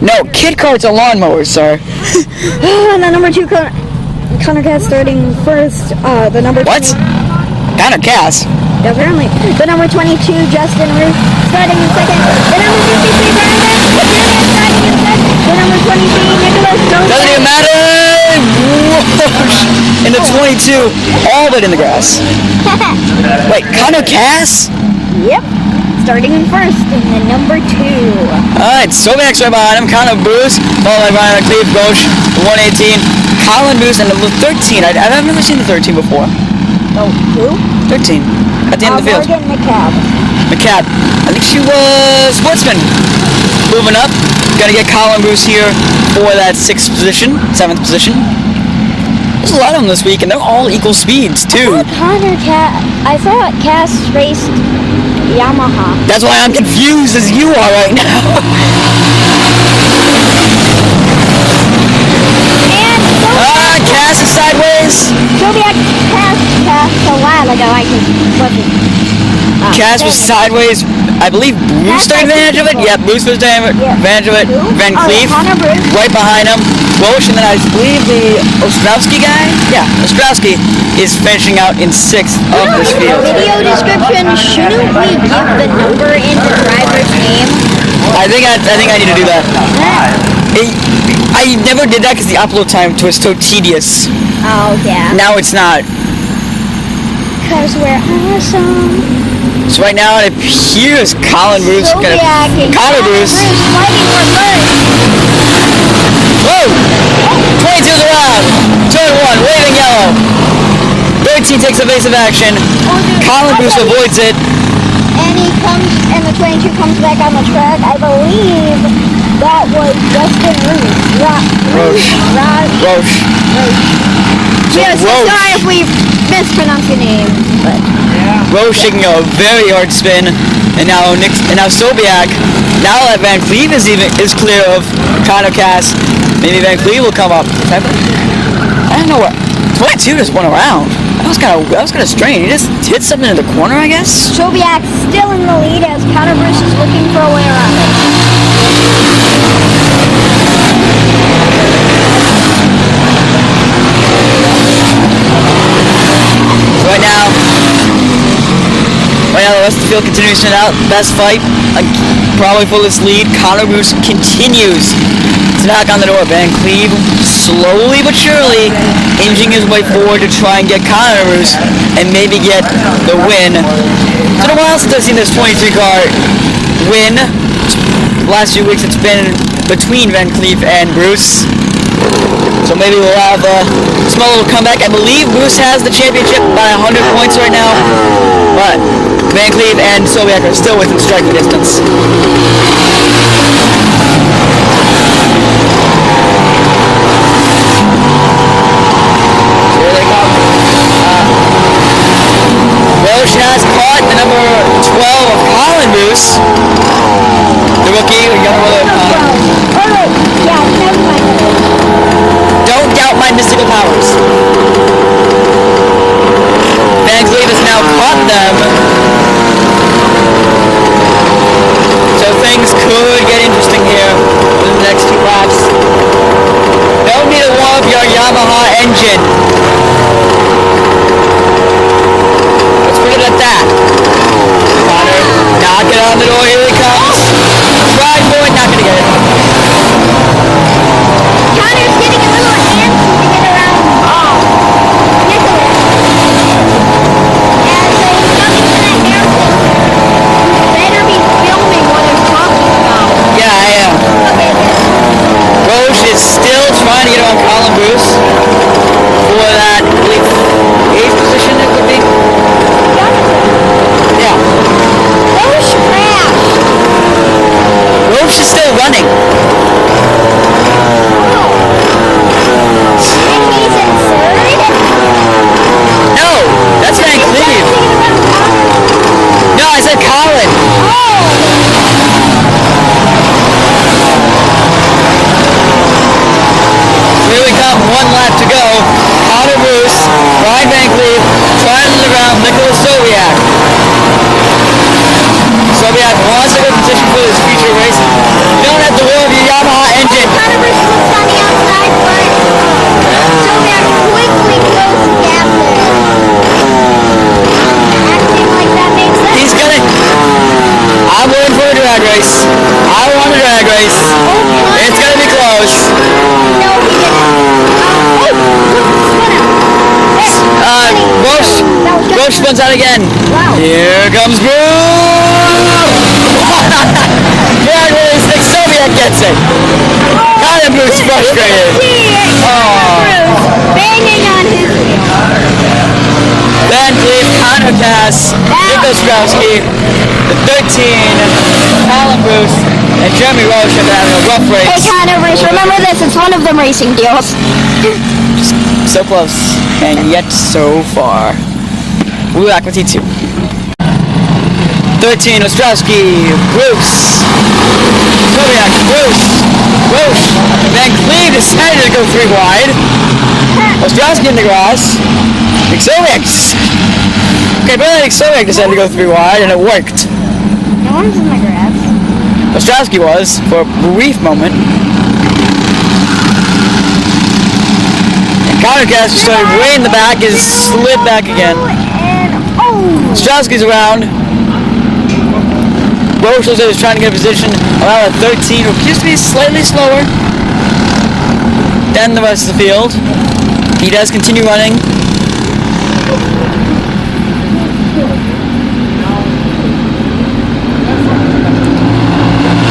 No, kid carts are lawnmowers, sir. And the number 2 Connor Cass starting first. The number What? Connor Cass? Apparently. The number 22 Justin Ruth starting in second. The number 53 Brandon starting in third. The number 23 Nicholas Joseph. Doesn't even matter! Whoosh! In the 22, all but in the grass. Wait, Connor Cass? Yep. Starting in first in the number 2. Alright, Sobek's right behind him. Connor Bruce, followed by Ryan Cleve Ghosh, 118. Colin Bruce, and the 13. I've never seen the 13 before. Oh, who? 13. At the end of the field. Morgan McCabe. McCabe. I think she was Sportsman. Moving up. Gonna get Colin Bruce here for that 6th position, 7th position. There's a lot of them this week, and they're all equal speeds, too. I thought Cass raced Yamaha. That's why I'm confused as you are right now. And Cass is sideways. Sylvia passed a while ago. I just wasn't. Cass was sideways. I believe Bruce took advantage of it. Yeah, Bruce was taking advantage of it. Van Cleef right behind him. Roche, and then I believe the Ostrowski guy. Yeah, Ostrowski is finishing out in 6th of this field. Video description. Shouldn't we give the number in the driver's name? I think I need to do that. I never did that because the upload time was so tedious. Oh yeah. Now it's not. Because we're awesome. So right now it appears Colin Bruce gonna Colin Bruce fighting for first. Whoa! 22's around. Turn 1, waving yellow. 13 takes evasive action. Colin Bruce avoids it. And and the 22 comes back on the track. I believe that was Justin Roche. Yeah, so sorry if we mispronounced your name, but Roche taking a very hard spin, and now Sobiak. Now that Van Cleve is clear of Connor Cass, maybe Van Cleve will come up. I don't know what. 22 just went around. That was kind of strange. He just hit something in the corner, I guess. Sobiak still in the lead as Connor Bruce is looking for a way around it. Right now, the rest of the field continues to out. Best fight, probably for this lead. Connor Bruce continues to knock on the door. Van Cleve, slowly but surely, inching his way forward to try and get Connor Bruce and maybe get the win. It's been a while since I've seen this 23 car win. The last few weeks it's been between Van Cleve and Bruce. So maybe we'll have a small little comeback. I believe Bruce has the championship by 100 points right now, but Van Cleve and Sobiak are still within striking distance. Here they come. Roche has caught the number 12 of Colin Bruce, the rookie, the younger brother of Colin. Yeah, never mind. Don't doubt my mystical powers. Van Cleve has now caught them. So things could get interesting here in the next 2 laps. Don't need to warm up your Yamaha engine. Let's put it at that. Connor, knock it on the door. Here he comes. Try for it, not gonna get it. Connor's getting a little antsy to get around Nicholas. As he's coming to that hairpin, you better be filming what they're talking about. Yeah, I am. Okay, good. Roche is still trying to get on Colin Bruce for race. It's going to be close. No, he didn't. Roche spins out again. Wow. Here comes Bruce. Yeah, Soviet gets it. Kind of Bruce frustrated. Bruce banging on his wheel. Van Cleef, Connor Cass, Nick Ostrowski, the 13, Colin Bruce, and Jeremy Roche have having a rough race. Hey, Connor Bruce, remember this, it's one of them racing deals. So close, and yet so far. We'll be back with T2. 13, Ostrowski, Bruce, Soviak, Bruce, Roche, Van Cleef decided to go 3 wide. Ostrowski in the grass. Soviak. Okay, apparently Soviak decided to go 3 wide, and it worked. No one's in the grass. Ostrowski was, for a brief moment. And Connor Cass started way in the back, is slid back again. And, Ostrowski's around. Roche is trying to get a position around a 13, who appears to be slightly slower than the rest of the field. He does continue running.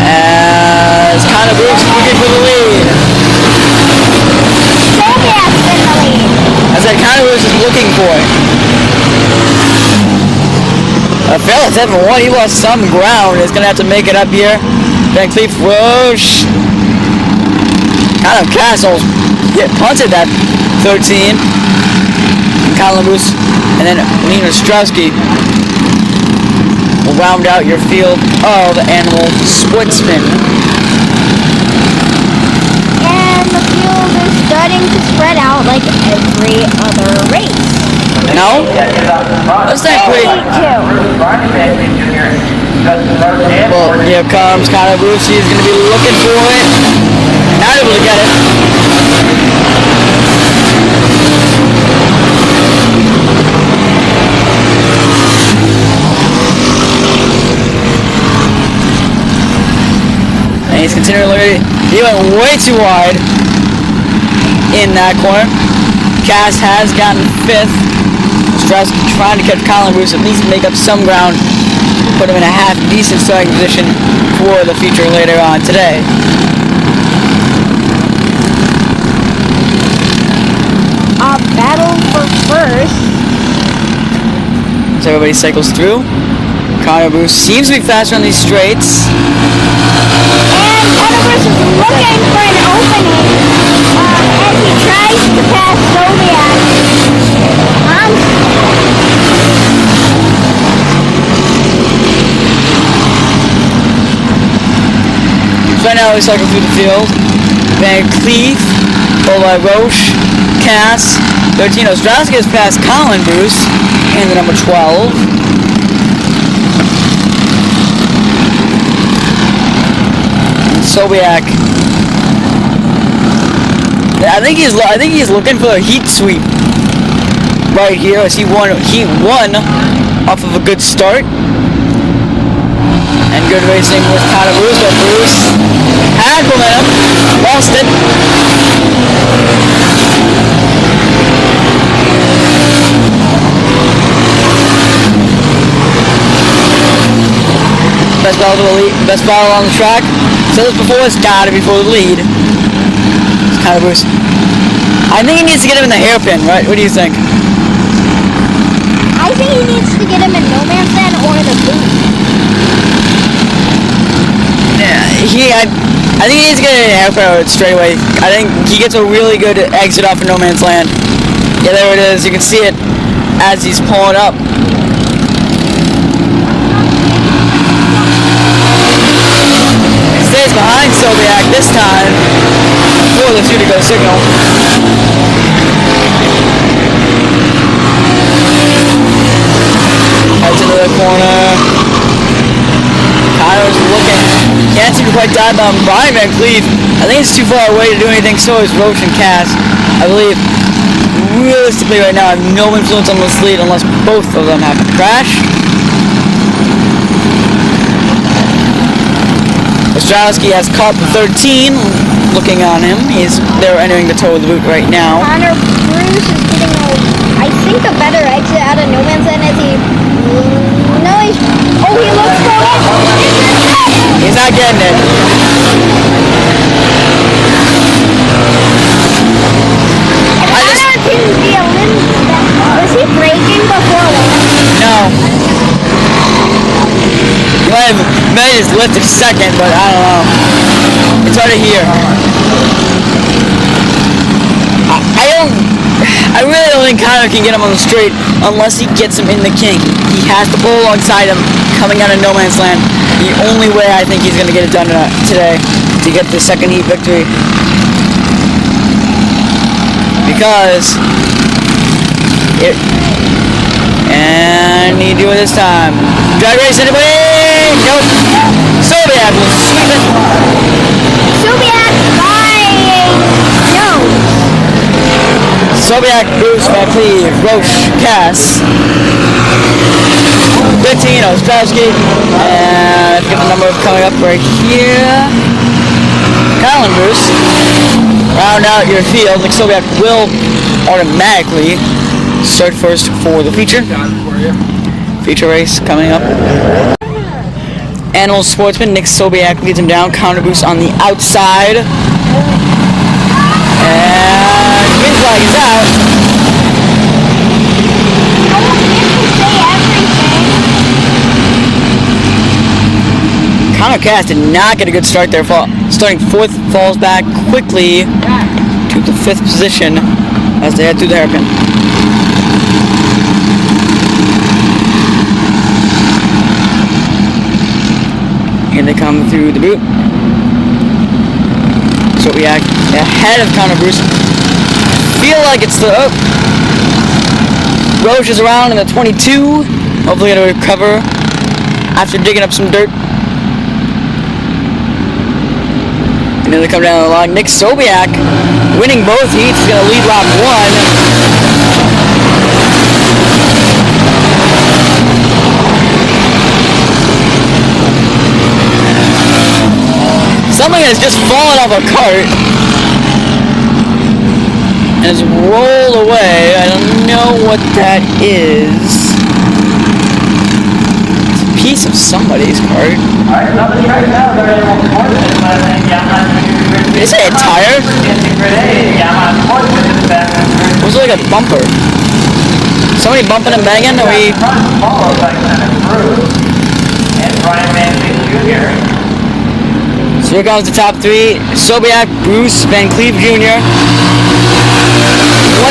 As Connor Bruce is looking for the lead. Soviak's in the lead. As that Connor Bruce is looking for it. Fail at 7-1, he lost some ground. He's going to have to make it up here. Van Cleef, Roche. Kind of Castles punted that 13. Colin Bruce, and then Nina Ostrowski will round out your field of animal sportsmen. And the field is starting to spread out like every other race. No? Let's not quick. Well, here comes Colin Bruce. He's going to be looking for it. Not able to get it. And he's continually, he went way too wide in that corner. Cass has gotten 5th. Strauss trying to catch Colin Bruce, at least make up some ground, put him in a half-decent starting position for the feature later on today. A battle for first. So everybody cycles through. Connor Bruce seems to be faster on these straights. And Connor Bruce is looking for an opening. And he tries to pass Soviak. So right now we cycle through the field. Van Cleef, followed by Roche, Cass, 13. Ostrowski has passed Colin Bruce, and the number 12. Sobiak. I think he's looking for a heat sweep right here, as he won off of a good start and good racing with Connor Bruce, but Bruce had momentum, lost it. Best battle on the track. Said this before, it's gotta be for the lead. It's Connor Bruce. I think he needs to get him in the hairpin, right? What do you think? I think he needs to get him in no man's land or the boot. Yeah, I think he needs to get in the hairpin straight away. I think he gets a really good exit off of no man's land. Yeah, there it is. You can see it as he's pulling up. Stays behind Sobiak this time for the 2-to-go signal. Heads into the corner. Kyler's looking. Can't seem to quite dive on Brian Van Cleef. I think it's too far away to do anything. So is Roche and Cass. I believe realistically right now I have no influence on this lead unless both of them happen to crash. Ostrowski has caught the 13, looking on him. They're entering the toe of the boot right now. Connor Bruce is getting, I think, a better exit out of no man's land as he... No, he looks for it. He's not getting it. Was he braking before that? No. He might have just lifted second, but I don't know. It's hard to hear. I really don't think Connor can get him on the straight unless he gets him in the kink. He has to pull alongside him coming out of no man's land. The only way I think he's going to get it done today to get the second heat victory. Because and he do it this time. Drag race, anybody? Nope. Sobiak will sweep it. Sobiak by no. Sobiak, Bruce, Van Cleve, Roche, Cass. 15, Ostrowski. And get the number coming up right here. Colin Bruce. Round out your field. Nick Sobiak will automatically start first for the feature. Feature race coming up. Animal Sportsman, Nick Sobiak leads him down. Counter boost on the outside. And green flag is out. Connor Cass did not get a good start there. Starting fourth, falls back quickly to the fifth position as they head through the hairpin. Here they come through the boot. So we act ahead of Connor Bruce. Feel like it's the Roche is around in the 22. Hopefully going to recover after digging up some dirt. And then they come down the line. Nick Sobiak winning both heats. He's going to lead lap 1. Something has just fallen off a cart and has rolled away. I don't know what that is. Piece of somebody's cart. Is it a tire? Was it like a bumper? Somebody bumping and banging? Are we... So here comes the top three. Sobiak, Bruce, Van Cleve Jr. 1,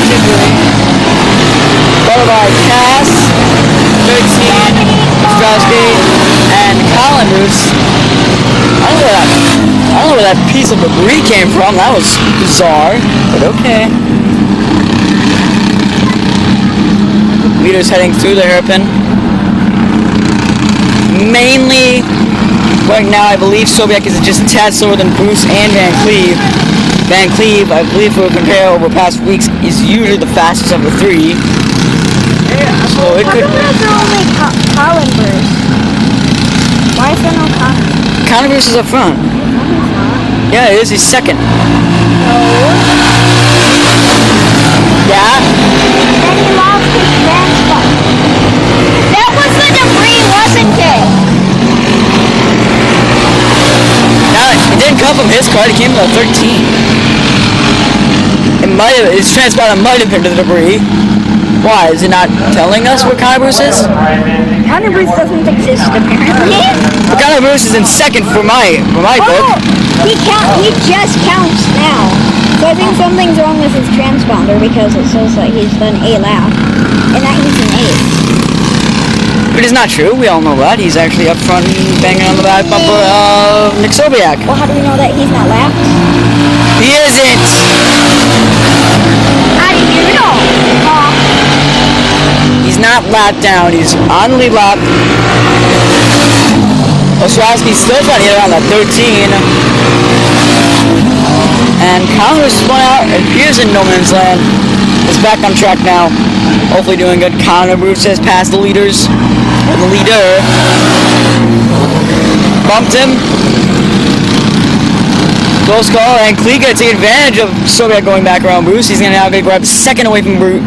2, 3. Followed by Cass, 13. Ostrowski, and Colin Bruce. I don't know where that piece of debris came from. That was bizarre, but okay. Leaders heading through the hairpin. Mainly, right now, I believe Sobiak is just a tad slower than Bruce and Van Cleve. Van Cleve, I believe, if we compare over past weeks, is usually the fastest of the three. So it could... How come there's only Colin Bruce? Why is there no Connor? Connor Bruce is up front. Yeah, it is. He's second. No. Yeah? Then he lost his transfer. That was the debris, wasn't it? No, it didn't come from his cart. It came from the 13. His transponder might have been to the debris. Why? Is it not telling us where Connor Bruce is? Connor Bruce doesn't exist, apparently. But Connor Bruce is in second for my book. He just counts now. So I think something's wrong with his transponder because it says that he's done a lap. And that he's an 8. But it's not true. We all know that. He's actually up front banging on the back bumper of Nick Sobiak. Well, how do we know that he's not lapped? He isn't! How do you know? He's not lapped down. He's on the lead lap. Ostrowski's still trying to get around that 13. And Connor's spun out. It appears in no man's land. Is back on track now. Hopefully doing good. Connor Bruce has passed the leaders. The leader. Bumped him. Close call, and Clee gonna take advantage of Soviet going back around Bruce. He's gonna now grab second away from Bruce.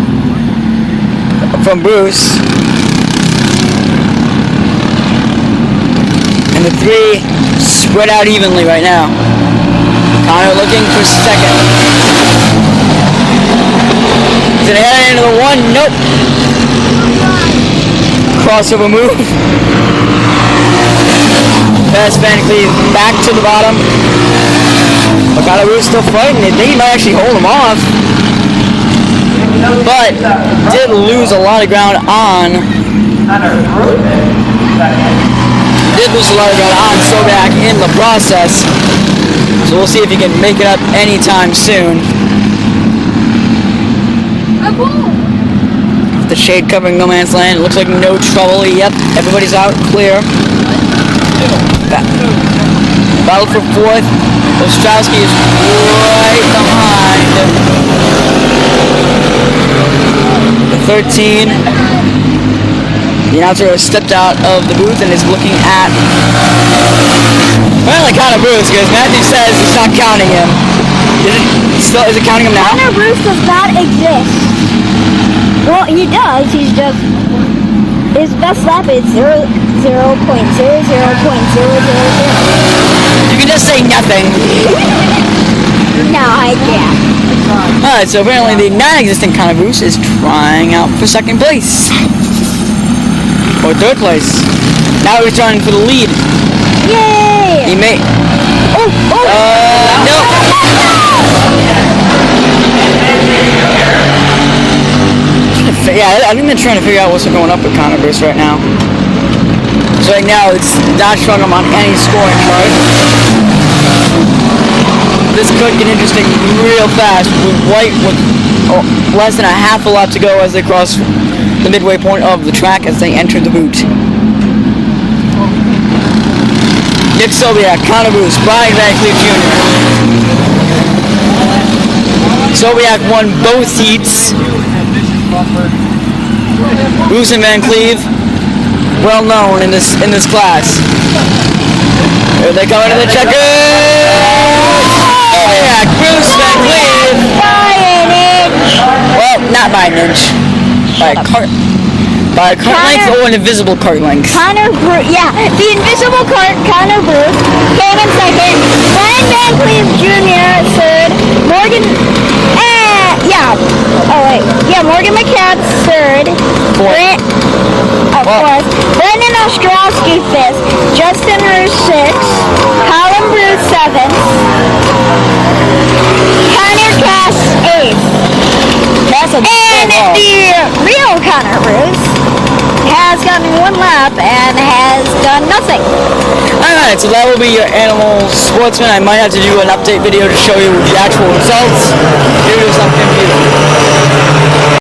And the three spread out evenly right now. Connor looking for second. He's gonna head into the one. Nope. Crossover move. Pass Van Cleve back to the bottom. But Connor still fighting. They think he might actually hold him off. But did lose a lot of ground on. Did lose a lot of ground on Sobak in the process. So we'll see if he can make it up anytime soon. The shade covering no man's land. It looks like no trouble. Yep, everybody's out clear. Battle for fourth. Ostrowski is right behind the 13. The announcer has stepped out of the booth and is looking at apparently Connor Bruce, because Matthew says it's not counting him. Is it counting him now? Connor Bruce does not exist. Well, he does. He's just his best lap is 0.00.000. You can just say nothing. No, I can't. Alright, so apparently the non-existent Connor Bruce is trying out for second place. Or third place. Now he's trying for the lead. Yay! He may. Oh! No! Yeah, I think they're trying to figure out what's going up with Connor Bruce right now. So right now, it's not showing him on any scoring chart. This could get interesting real fast with White with less than a half a lap to go as they cross the midway point of the track as they enter the boot. Nick Sobiak, Connor Bruce, Brian Van Cleve Jr. Sobiak won both heats. Bruce and Van Cleve, well known in this class. Here they come into the checker. Sobiak, Bruce, Van Cleve. By an inch. Well, not by an inch. By a cart length or an invisible cart length. Connor Bruce, yeah, the invisible cart, Connor Bruce, came in second. Brian Van Cleve Jr. third. Morgan McCants third. Fourth. Fourth. Brendan Ostrowski fifth. Justin Roos sixth. Colin Bruce seventh. Connor Cass eighth. And the real Connor Bruce has gotten one lap and has done nothing. Alright, so that will be your animal sportsman. I might have to do an update video to show you the actual results due to some confusion.